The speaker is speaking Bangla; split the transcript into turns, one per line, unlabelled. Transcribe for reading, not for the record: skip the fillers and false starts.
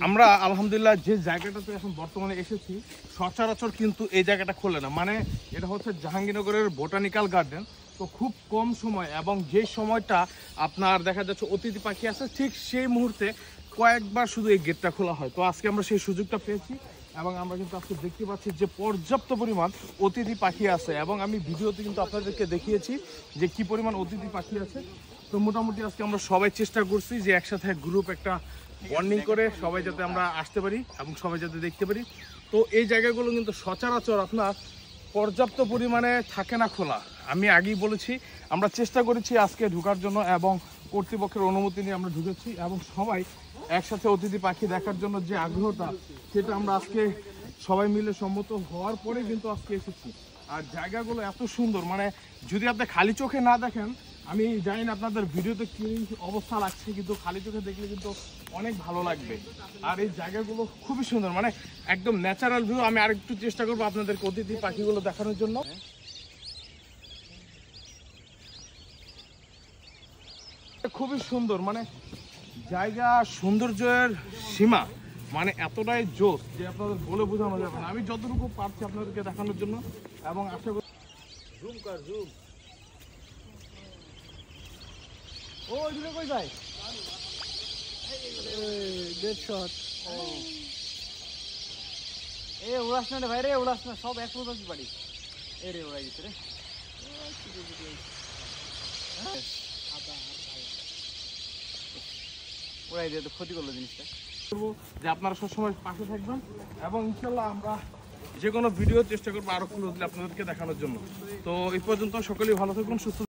আমরা আলহামদুলিল্লাহ যে জায়গাটাতে এখন বর্তমানে এসেছি সচরাচর কিন্তু এই জায়গাটা খোলে না, মানে এটা হচ্ছে জাহাঙ্গীরনগরের বোটানিক্যাল গার্ডেন। তো খুব কম সময় এবং যে সময়টা আপনার দেখা যাচ্ছে অতিথি পাখি আছে ঠিক সেই মুহূর্তে কয়েকবার শুধু এই গেটটা খোলা হয়। তো আজকে আমরা সেই সুযোগটা পেয়েছি এবং আমরা কিন্তু আজকে দেখতে পাচ্ছি যে পর্যাপ্ত পরিমাণ অতিথি পাখি আছে এবং আমি ভিডিওতে কিন্তু আপনাদেরকে দেখিয়েছি যে কি পরিমাণ অতিথি পাখি আছে। তো মোটামুটি আজকে আমরা সবাই চেষ্টা করছি যে একসাথে গ্রুপ একটা বন্ডিং করে সবাই যাতে আমরা আসতে পারি এবং সবাই যাতে দেখতে পারি। তো এই জায়গাগুলো কিন্তু সচরাচর আপনার পর্যাপ্ত পরিমাণে থাকে না খোলা। আমি আগেই বলেছি আমরা চেষ্টা করেছি আজকে ঢোকার জন্য এবং কর্তৃপক্ষের অনুমতি নিয়ে আমরা ঢুকেছি এবং সবাই একসাথে অতিথি পাখি দেখার জন্য যে আগ্রহটা সেটা আমরা আজকে সবাই মিলে সম্মত হওয়ার পরে কিন্তু আজকে এসেছি। আর জায়গাগুলো এত সুন্দর, মানে যদি আপনি খালি চোখে না দেখেন, আমি জানি না আপনাদের ভিডিওতে কি অবস্থা লাগছে, কিন্তু খালি চোখে দেখলে কিন্তু অনেক ভালো লাগবে। আর এই জায়গাগুলো খুবই সুন্দর, মানে একদম ন্যাচারাল ভিউ। আমি আরেকটু চেষ্টা করবো আপনাদেরকে অতিথি পাখিগুলো দেখানোর জন্য। খুবই সুন্দর, মানে জায়গা সৌন্দর্যের সীমা মানে এতটাই জোস যে আপনাদের বলে বোঝানো যাবে না। আমি যতটুকু পারছি আপনাদেরকে দেখানোর জন্য এবং আশা করি জুম কর জুম। ও এদিকে কই যায়? Dead shot. এ উড়াস না রে ভাই, রে উড়াস না, সব এক উড়াস বাড়ি। এ রে উড়াই দিতে রে। উড়াই দিয়ে তো ক্ষতি করলো জিনিসটা। যে আপনারা সবসময় পাশে থাকবেন এবং ইনশাল্লাহ আমরা যে কোনো ভিডিও চেষ্টা করবো আরো ক্লোজলি আপনাদেরকে দেখানোর জন্য। তো এই পর্যন্ত সকলেই ভালো থাকুন, সুস্থ